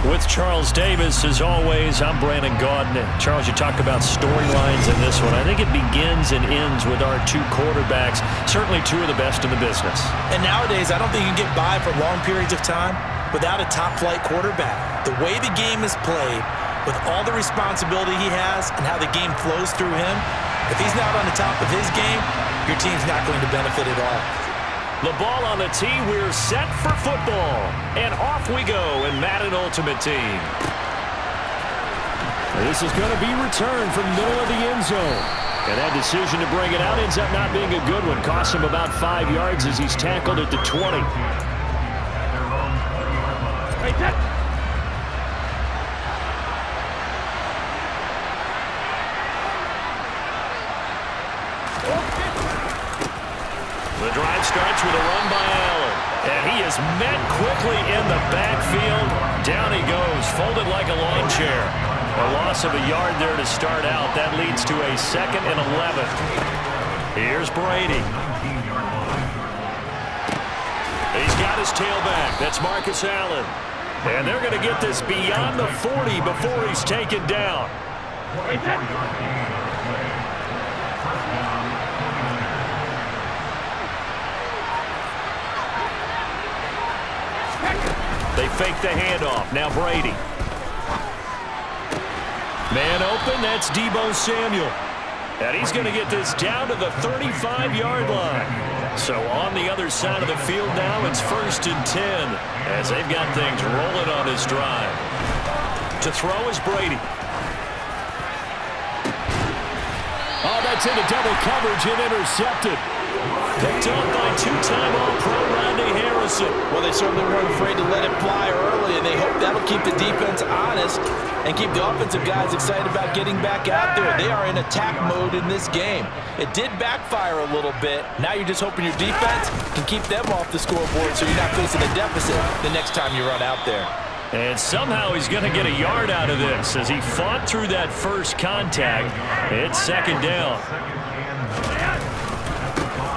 With Charles Davis, as always, I'm Brandon Gaudin. Charles, you talk about storylines in this one. I think it begins and ends with our two quarterbacks, certainly two of the best in the business. And nowadays, I don't think you can get by for long periods of time without a top-flight quarterback. The way the game is played, with all the responsibility he has and how the game flows through him, if he's not on the top of his game, your team's not going to benefit at all. The ball on the tee, we're set for football. And off we go in Madden Ultimate Team. This is going to be returned from the middle of the end zone. And that decision to bring it out ends up not being a good one. Costs him about 5 yards as he's tackled at the 20. The drive starts with a run by Allen. And he is met quickly in the backfield. Down he goes, folded like a lawn chair. A loss of a yard there to start out. That leads to a 2nd and 11. Here's Brady. He's got his tailback. That's Marcus Allen. And they're going to get this beyond the 40 before he's taken down. They fake the handoff. Now Brady. Man open. That's Deebo Samuel. And he's going to get this down to the 35-yard line. So on the other side of the field now, it's 1st and 10 as they've got things rolling on this drive. To throw is Brady. Oh, that's into double coverage and intercepted. Picked up by two-time All-Pro Rodney Harrison. Well, they certainly weren't afraid to let it fly early, and they hope that'll keep the defense honest and keep the offensive guys excited about getting back out there. They are in attack mode in this game. It did backfire a little bit. Now you're just hoping your defense can keep them off the scoreboard so you're not facing a deficit the next time you run out there. And somehow he's going to get a yard out of this as he fought through that first contact. It's 2nd down.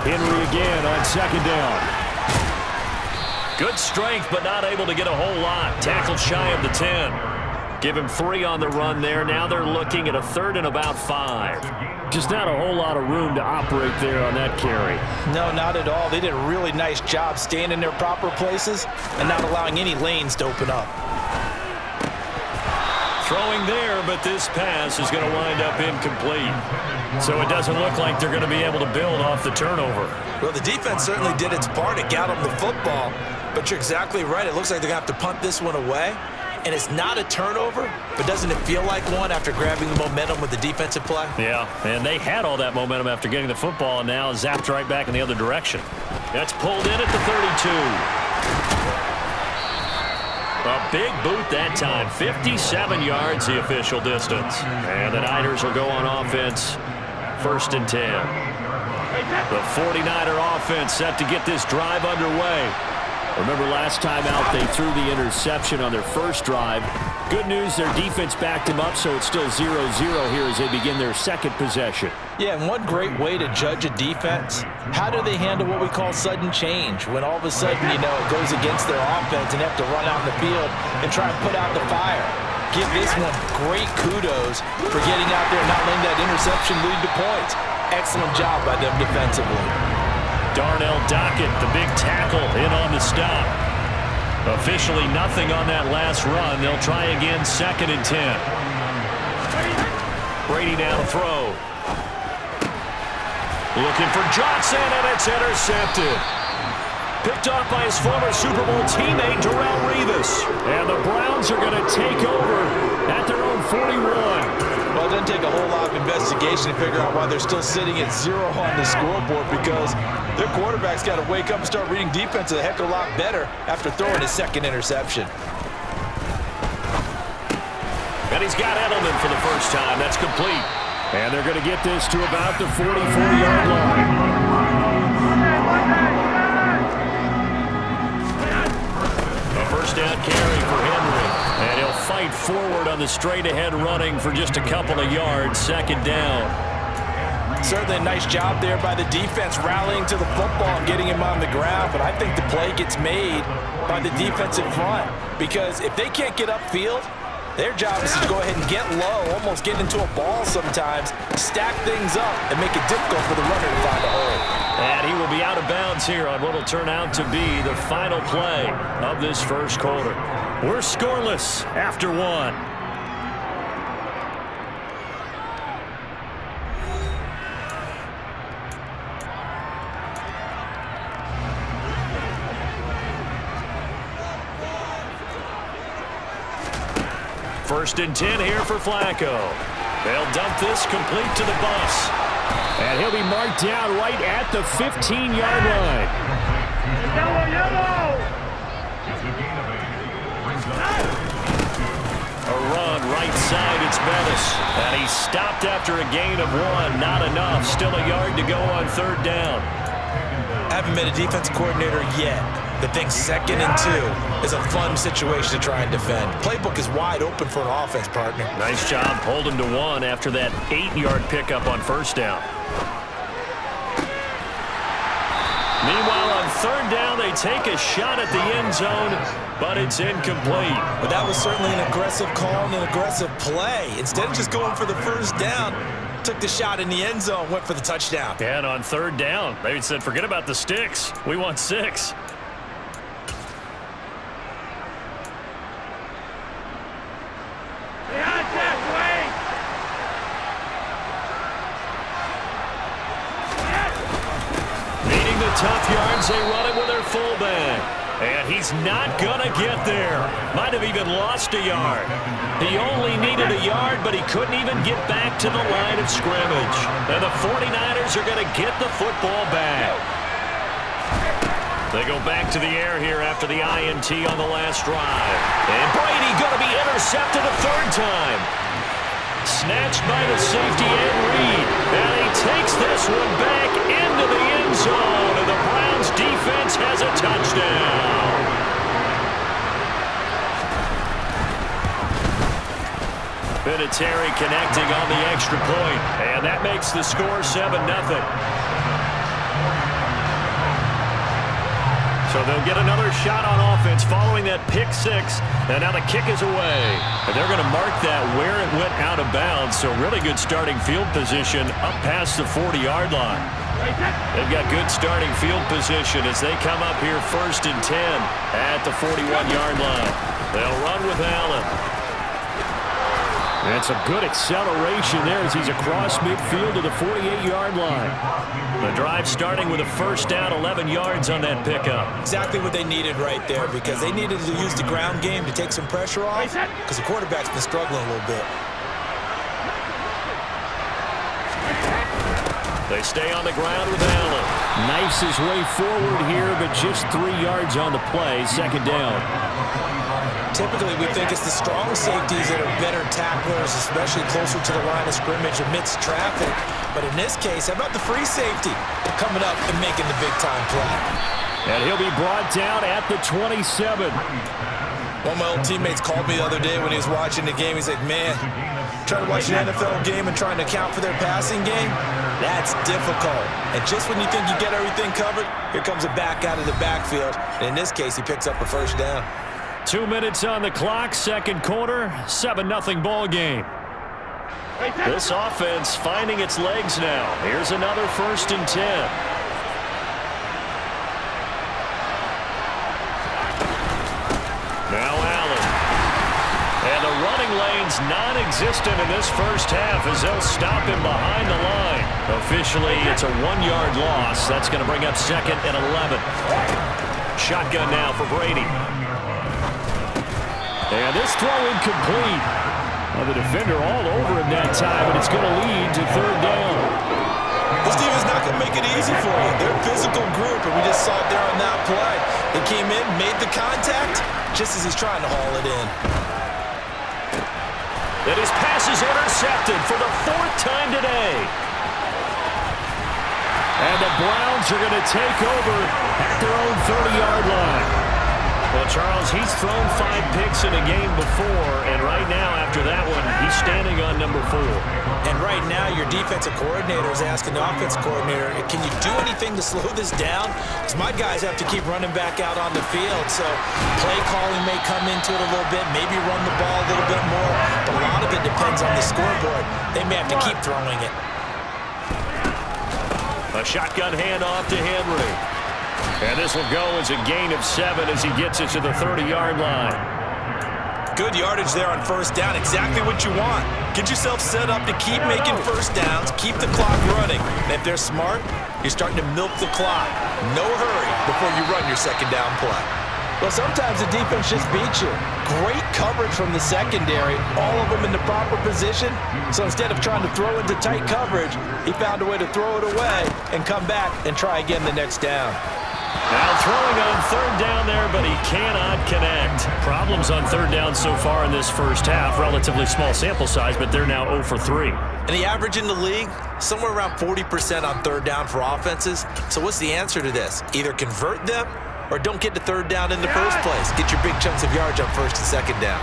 Henry again on 2nd down. Good strength, but not able to get a whole lot. Tackled shy of the 10. Give him 3 on the run there. Now they're looking at a 3rd and about 5. Just not a whole lot of room to operate there on that carry. No, not at all. They did a really nice job staying in their proper places and not allowing any lanes to open up. Throwing there, but this pass is going to wind up incomplete. So it doesn't look like they're going to be able to build off the turnover. Well, the defense certainly did its part. It got them the football. But you're exactly right. It looks like they're going to have to punt this one away. And it's not a turnover, but doesn't it feel like one after grabbing the momentum with the defensive play? Yeah, and they had all that momentum after getting the football and now zapped right back in the other direction. That's pulled in at the 32. A big boot that time. 57 yards the official distance. And the Niners will go on offense. 1st and 10. The 49er offense set to get this drive underway. Remember last time out they threw the interception on their first drive. Good news, their defense backed them up, so it's still 0-0 here as they begin their 2nd possession. Yeah, and one great way to judge a defense, how do they handle what we call sudden change? When all of a sudden, you know, it goes against their offense and they have to run out in the field and try and put out the fire. Give this one great kudos for getting out there and not letting that interception lead to points. Excellent job by them defensively. Darnell Dockett, the big tackle, in on the stop. Officially nothing on that last run. They'll try again, 2nd and 10. Brady now to throw. Looking for Johnson, and it's intercepted. Picked off by his former Super Bowl teammate, Darrelle Revis. And the Browns are going to take over at their own 41. Well, it doesn't take a whole lot of investigation to figure out why they're still sitting at 0 on the scoreboard, because their quarterback's got to wake up and start reading defense a heck of a lot better after throwing his 2nd interception. And he's got Edelman for the first time. That's complete. And they're going to get this to about the 44-yard line. A 1st down carry for Henry. And he'll fight forward on the straight-ahead running for just a couple of yards. 2nd down. Certainly a nice job there by the defense, rallying to the football and getting him on the ground. But I think the play gets made by the defensive front, because if they can't get upfield, their job is to go ahead and get low, almost get into a ball sometimes, stack things up, and make it difficult for the runner to find a hole. And he will be out of bounds here on what will turn out to be the final play of this first quarter. We're scoreless after one. First and 10 here for Flacco. They'll dump this complete to the bus. And he'll be marked down right at the 15-yard line. A run right side, it's Bettis. And he's stopped after a gain of 1. Not enough. Still a yard to go on third down. Haven't met a defense coordinator yet that thinks 2nd and 2 is a fun situation to try and defend. Playbook is wide open for an offense, partner. Nice job holding to 1 after that 8-yard pickup on first down. Meanwhile, on third down, they take a shot at the end zone, but it's incomplete. But that was certainly an aggressive call and an aggressive play. Instead of just going for the first down, took the shot in the end zone, went for the touchdown. And on third down, they said, forget about the sticks. We want 6. Tough yards, they run it with their fullback. And he's not going to get there. Might have even lost a yard. He only needed a yard, but he couldn't even get back to the line of scrimmage. And the 49ers are going to get the football back. They go back to the air here after the INT on the last drive. And Brady going to be intercepted a third time. Snatched by the safety and Reed. And he takes this one back into the end zone. And the Browns defense has a touchdown. Vinatieri connecting on the extra point. And that makes the score 7-0. So they'll get another shot on offense following that pick 6. And now the kick is away. And they're going to mark that where it went out of bounds. So really good starting field position up past the 40-yard line. They've got good starting field position as they come up here first and 10 at the 41-yard line. They'll run with Allen. That's a good acceleration there as he's across midfield to the 48-yard line. The drive starting with a first down, 11 yards on that pickup. Exactly what they needed right there, because they needed to use the ground game to take some pressure off, because the quarterback's been struggling a little bit. They stay on the ground with Allen. Knifes his way forward here, but just 3 yards on the play, second down. Typically, we think it's the strong safeties that are better tacklers, especially closer to the line of scrimmage amidst traffic. But in this case, how about the free safety coming up and making the big-time play? And he'll be brought down at the 27. One of my old teammates called me the other day when he was watching the game. He's like, man, trying to watch an NFL game and trying to account for their passing game, that's difficult. And just when you think you get everything covered, here comes a back out of the backfield. And in this case, he picks up a first down. 2 minutes on the clock, second quarter, 7-0 ball game. This offense finding its legs now. Here's another first and 10. Now Allen. And the running lane's non-existent in this first half as they'll stop him behind the line. Officially, it's a 1-yard loss. That's going to bring up second and 11. Shotgun now for Brady. And this throw incomplete. Well, the defender all over him that time, and it's going to lead to third down. This team is not going to make it easy for you. They're a physical group, and we just saw it there on that play. They came in, made the contact, just as he's trying to haul it in. And his pass is intercepted for the 4th time today. And the Browns are going to take over at their own 30-yard line. Well, Charles, he's thrown 5 picks in a game before, and right now, after that one, he's standing on number 4. And right now, your defensive coordinator is asking the offensive coordinator, can you do anything to slow this down? Because my guys have to keep running back out on the field, so play calling may come into it a little bit, maybe run the ball a little bit more, but a lot of it depends on the scoreboard. They may have to keep throwing it. A shotgun handoff to Henry. And this will go as a gain of 7 as he gets it to the 30-yard line. Good yardage there on first down. Exactly what you want. Get yourself set up to keep making first downs, keep the clock running. And if they're smart, you're starting to milk the clock. No hurry before you run your second down play. Well, sometimes the defense just beats you. Great coverage from the secondary, all of them in the proper position. So instead of trying to throw into tight coverage, he found a way to throw it away and come back and try again the next down. Now throwing on third down there, but he cannot connect. Problems on third down so far in this first half. Relatively small sample size, but they're now 0 for 3. And the average in the league, somewhere around 40% on third down for offenses. So what's the answer to this? Either convert them or don't get to third down in the first place. Get your big chunks of yards on first and second down.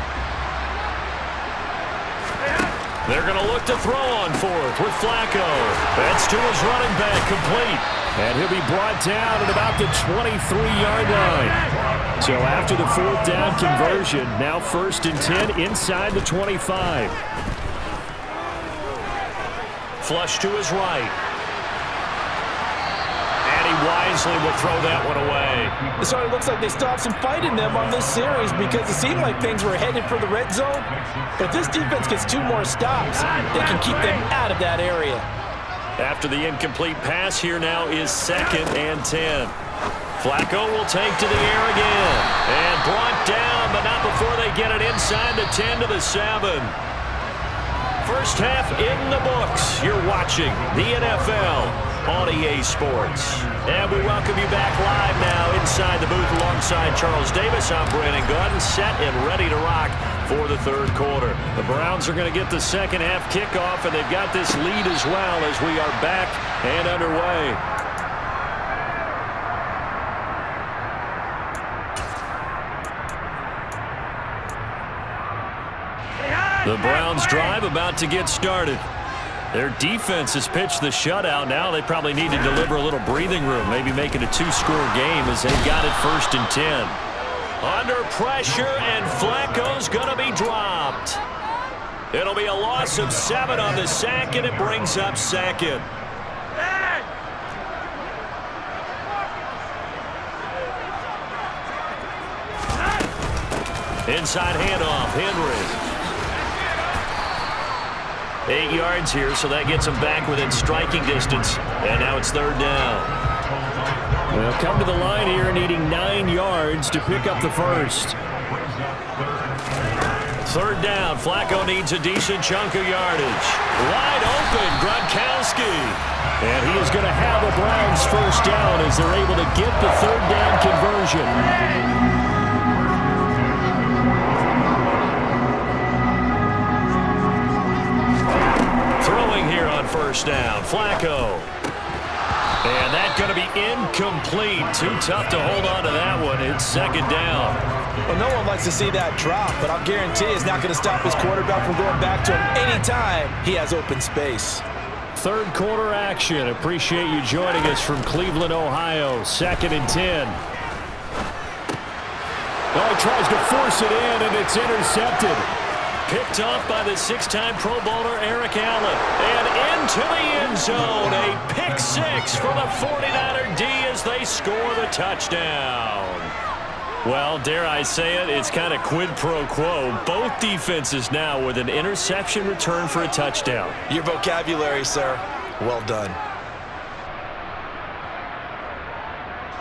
They're going to look to throw on fourth with Flacco. That's to his running back, complete. And he'll be brought down at about the 23-yard line. So after the fourth down conversion, now 1st and 10 inside the 25. Flush to his right. And he wisely will throw that one away. So it looks like they still have some fight in them on this series because it seemed like things were headed for the red zone. But if this defense gets 2 more stops, they can keep them out of that area. After the incomplete pass, here now is 2nd and 10. Flacco will take to the air again. And brought down, but not before they get it inside the 10 to the 7. First half in the books. You're watching the NFL on EA Sports. And we welcome you back live now inside the booth alongside Charles Davis. I'm Brandon Gunn, set and ready to rock for the third quarter. The Browns are going to get the second half kickoff, and they've got this lead as well as we are back and underway. The Browns drive about to get started. Their defense has pitched the shutout. Now they probably need to deliver a little breathing room, maybe make it a 2-score game as they've got it 1st and 10. Under pressure, and Flacco's going to be dropped. It'll be a loss of 7 on the sack, and it brings up 2nd. Inside handoff, Henry. 8 yards here, so that gets them back within striking distance. And now it's 3rd down. Well, come to the line here needing 9 yards to pick up the first. 3rd down. Flacco needs a decent chunk of yardage. Wide open, Gronkowski. And he is going to have a Browns first down as they're able to get the 3rd down conversion. Here on first down, Flacco. And that's going to be incomplete. Too tough to hold on to that one. It's 2nd down. Well, no one likes to see that drop, but I'll guarantee it's not going to stop his quarterback from going back to him anytime he has open space. Third quarter action. Appreciate you joining us from Cleveland, Ohio. 2nd and 10. Oh, he tries to force it in, and it's intercepted. Picked off by the 6-time Pro Bowler Eric Allen. And into the end zone. A pick 6 for the 49er D as they score the touchdown. Well, dare I say it, it's kind of quid pro quo. Both defenses now with an interception return for a touchdown. Your vocabulary, sir. Well done.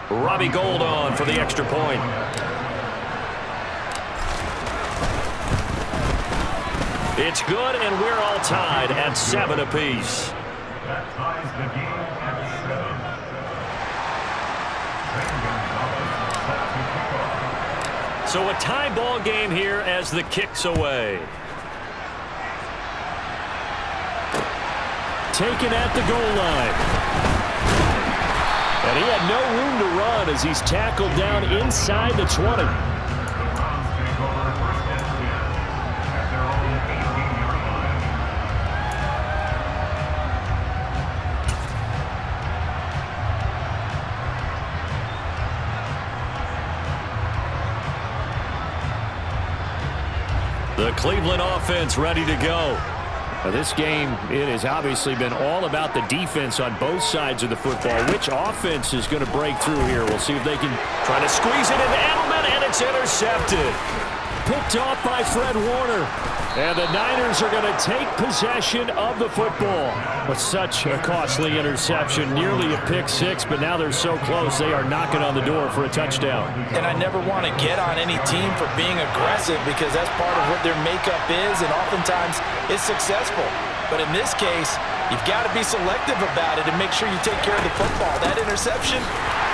Robbie Gould on for the extra point. It's good, and we're all tied at 7 apiece. So a tie ball game here as the kick's away. Taken at the goal line. And he had no room to run as he's tackled down inside the 20. The Cleveland offense ready to go. Now this game, it has obviously been all about the defense on both sides of the football. Which offense is going to break through here? We'll see if they can. Try to squeeze it into Edelman, and it's intercepted. Picked off by Fred Warner. And the Niners are going to take possession of the football. But such a costly interception, nearly a pick six, but now they're so close they are knocking on the door for a touchdown. And I never want to get on any team for being aggressive because that's part of what their makeup is, and oftentimes it's successful. But in this case, you've got to be selective about it and make sure you take care of the football. That interception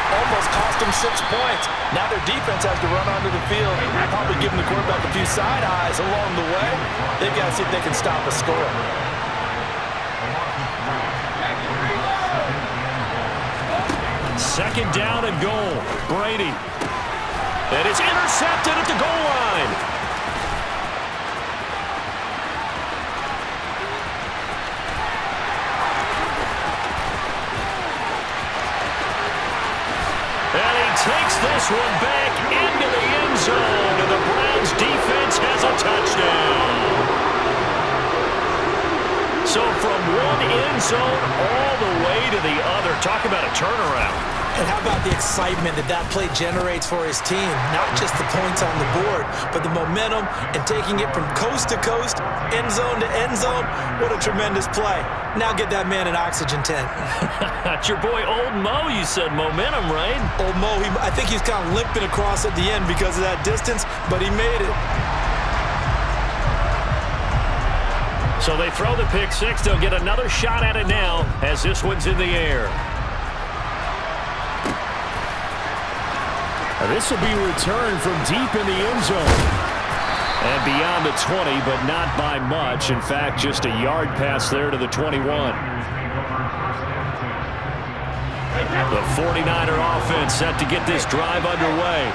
almost cost them 6 points. Now their defense has to run onto the field, probably giving the quarterback a few side eyes along the way. They've got to see if they can stop a score. Second down and goal. Brady. That is intercepted at the goal line. And he takes this one back into the end zone, and the Browns defense has a touchdown. So from one end zone all the way to the other. Talk about a turnaround. And how about the excitement that that play generates for his team? Not just the points on the board, but the momentum and taking it from coast to coast, end zone to end zone. What a tremendous play. Now get that man an oxygen tent. That's your boy Old Mo. You said momentum, right? Old Mo, I think he's kind of limping across at the end because of that distance, but he made it. So they throw the pick six. They'll get another shot at it now as this one's in the air. This will be returned from deep in the end zone. And beyond the 20, but not by much. In fact, just a yard pass there to the 21. The 49er offense set to get this drive underway.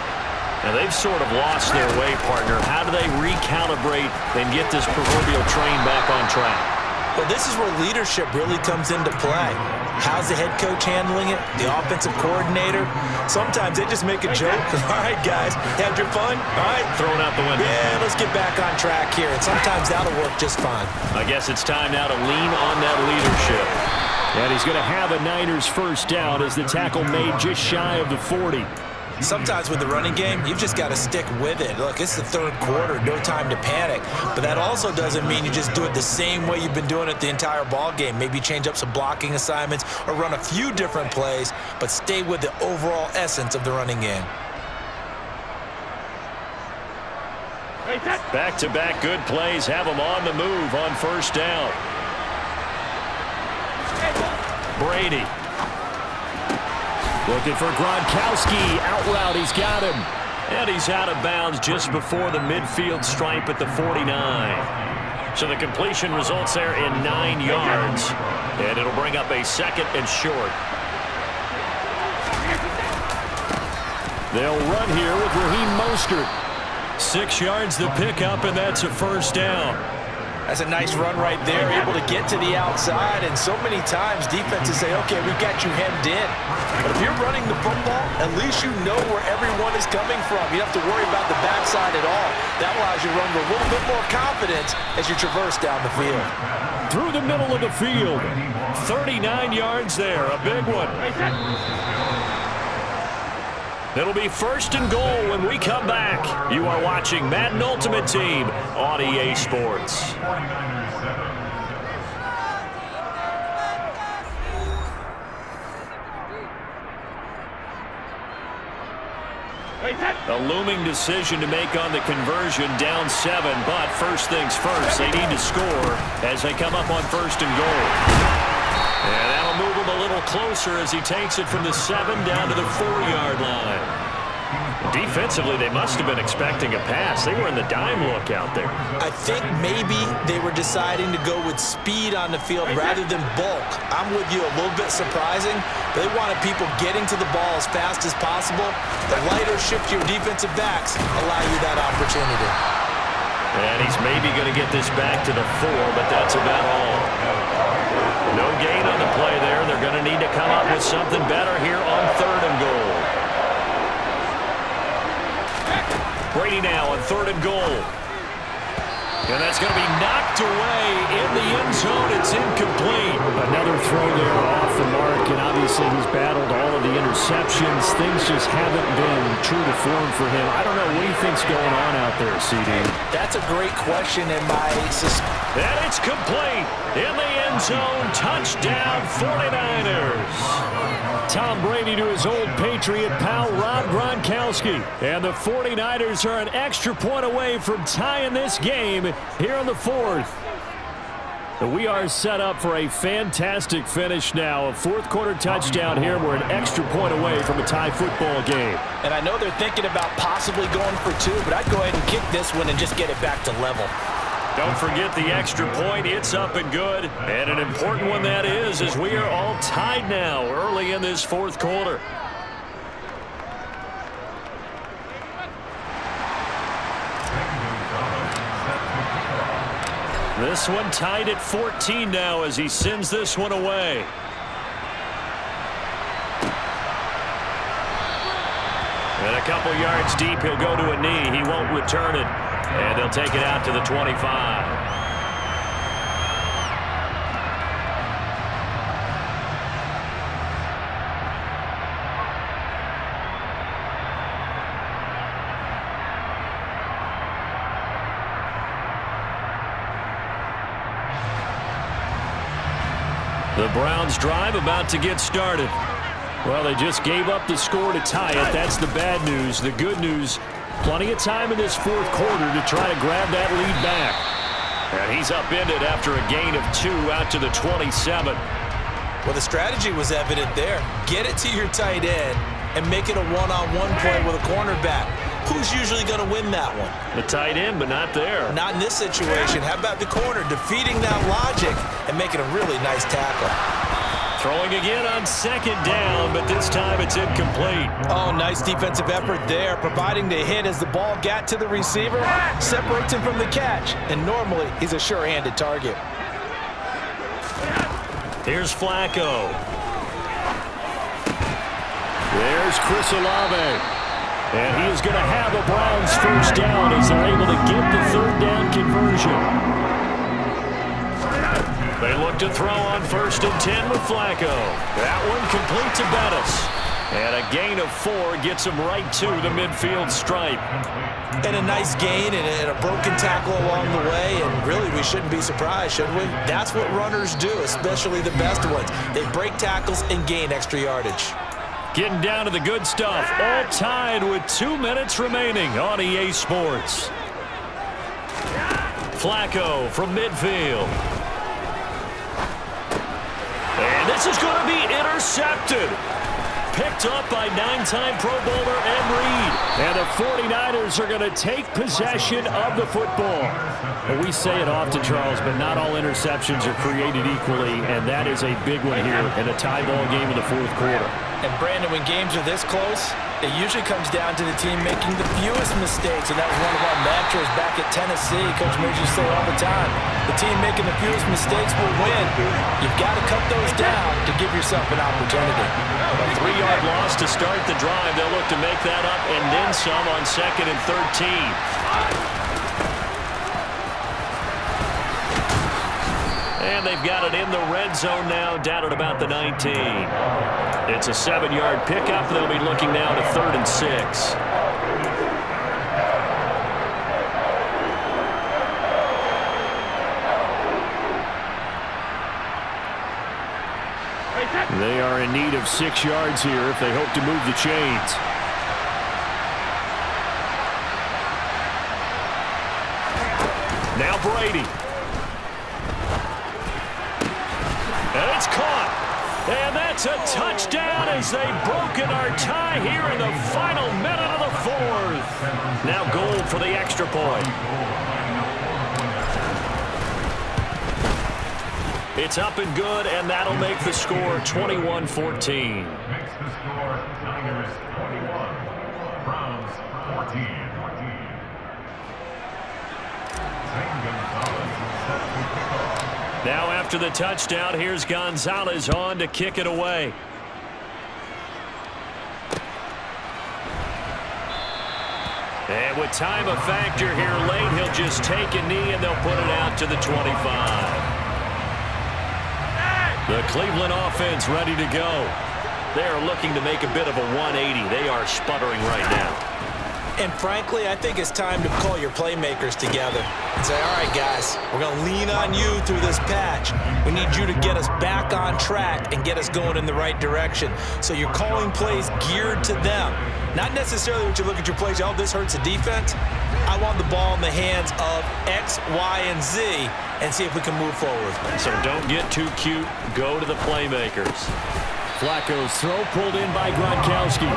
Now, they've sort of lost their way, partner. How do they recalibrate and get this proverbial train back on track? Well, this is where leadership really comes into play. How's the head coach handling it? The offensive coordinator? Sometimes they just make a joke. All right, guys, had your fun? All right. Throw it out the window. Yeah, let's get back on track here. And sometimes that'll work just fine. I guess it's time now to lean on that leadership. And he's going to have a Niners first down as the tackle made just shy of the 40. Sometimes with the running game, you've just got to stick with it. Look, it's the third quarter, no time to panic. But that also doesn't mean you just do it the same way you've been doing it the entire ball game. Maybe change up some blocking assignments or run a few different plays, but stay with the overall essence of the running game. Back-to-back good plays have them on the move on first down. Brady. Looking for Gronkowski. Out route, he's got him. And he's out of bounds just before the midfield stripe at the 49. So the completion results there in 9 yards. And it'll bring up a second and short. They'll run here with Raheem Mostert. 6 yards the pickup, and that's a first down. That's a nice run right there, able to get to the outside. And so many times defenses say, okay, we've got you hemmed in. But if you're running the football, at least you know where everyone is coming from. You don't have to worry about the backside at all. That allows you to run with a little bit more confidence as you traverse down the field. Through the middle of the field. 39 yards there, a big one. It'll be first and goal when we come back. You are watching Madden Ultimate Team on EA Sports. A looming decision to make on the conversion, down 7, but first things first, they need to score as they come up on first and goal. And that'll move him a little closer as he takes it from the 7 down to the 4-yard line. Defensively, they must have been expecting a pass. They were in the dime look out there. I think maybe they were deciding to go with speed on the field rather than bulk. I'm with you, a little bit surprising. They wanted people getting to the ball as fast as possible. The lighter shift your defensive backs allow you that opportunity. And he's maybe going to get this back to the 4, but that's about all. No gain on the play there. They're going to need to come up with something better here on third and goal. Brady now on third and goal. And that's going to be knocked away in the end zone. It's incomplete. Another throw there off the mark, and obviously he's battled all of the interceptions. Things just haven't been true to form for him. I don't know what he thinks going on out there, CD. That's a great question, and and it's complete. In the end zone, touchdown 49ers. Tom Brady to his old Patriot pal, Rob Gronkowski. And the 49ers are an extra point away from tying this game here in the fourth. We are set up for a fantastic finish now. A fourth-quarter touchdown here. We're an extra point away from a tie football game. And I know they're thinking about possibly going for two, but I'd go ahead and kick this one and just get it back to level. Don't forget the extra point. It's up and good. And an important one that is, as we are all tied now early in this fourth quarter. This one tied at 14 now as he sends this one away. And a couple yards deep, he'll go to a knee. He won't return it. And they'll take it out to the 25. The Browns drive about to get started. Well, they just gave up the score to tie it. That's the bad news. The good news, plenty of time in this fourth quarter to try to grab that lead back. And he's upended after a gain of 2 out to the 27. Well, the strategy was evident there. Get it to your tight end and make it a one-on-one play with a cornerback. Who's usually going to win that one? The tight end, but not there. Not in this situation. How about the corner defeating that logic and making a really nice tackle? Throwing again on second down, but this time it's incomplete. Oh, nice defensive effort there, providing the hit as the ball got to the receiver, separates him from the catch, and normally he's a sure-handed target. Here's Flacco. There's Chris Olave. And he is going to have a Browns first down as they're able to get the third down conversion. They look to throw on 1st and 10 with Flacco. That one complete to Bettis. And a gain of 4 gets him right to the midfield stripe. And a nice gain and a broken tackle along the way. And really, we shouldn't be surprised, should we? That's what runners do, especially the best ones. They break tackles and gain extra yardage. Getting down to the good stuff. All tied with 2 minutes remaining on EA Sports. Flacco from midfield. And this is going to be intercepted. Picked up by 9-time Pro Bowler Ed Reed. And the 49ers are going to take possession of the football. And we say it often, Charles, but not all interceptions are created equally, and that is a big one here in a tie ball game in the fourth quarter. And, Brandon, when games are this close, it usually comes down to the team making the fewest mistakes, and that was one of our mantras back at Tennessee. Coach made you say all the time, the team making the fewest mistakes will win. You've got to cut those down to give yourself an opportunity. A 3-yard loss to start the drive. They'll look to make that up and then some on 2nd and 13. And they've got it in the red zone now, down at about the 19. It's a 7-yard pickup. They'll be looking now to 3rd and 6. They are in need of 6 yards here if they hope to move the chains. Now Brady. And it's caught. And that's a touchdown as they've broken our tie here in the final minute of the fourth. Now goal for the extra point. It's up and good, and that'll make the score 21-14. Makes the score Niners 21, Browns 14. Now after the touchdown, here's Gonzalez on to kick it away. And with time a factor here late, he'll just take a knee and they'll put it out to the 25. The Cleveland offense ready to go. They are looking to make a bit of a 180. They are sputtering right now. And frankly, I think it's time to call your playmakers together and say, all right, guys, we're going to lean on you through this patch. We need you to get us back on track and get us going in the right direction. So you're calling plays geared to them. Not necessarily when you look at your plays, oh, this hurts the defense. I want the ball in the hands of X, Y, and Z and see if we can move forward. So don't get too cute. Go to the playmakers. Flacco's throw pulled in by Gronkowski.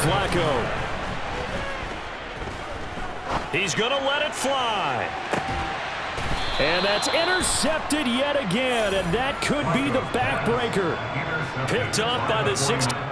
Flacco. He's going to let it fly. And that's intercepted yet again, and that could be the backbreaker. Picked up by the 6th.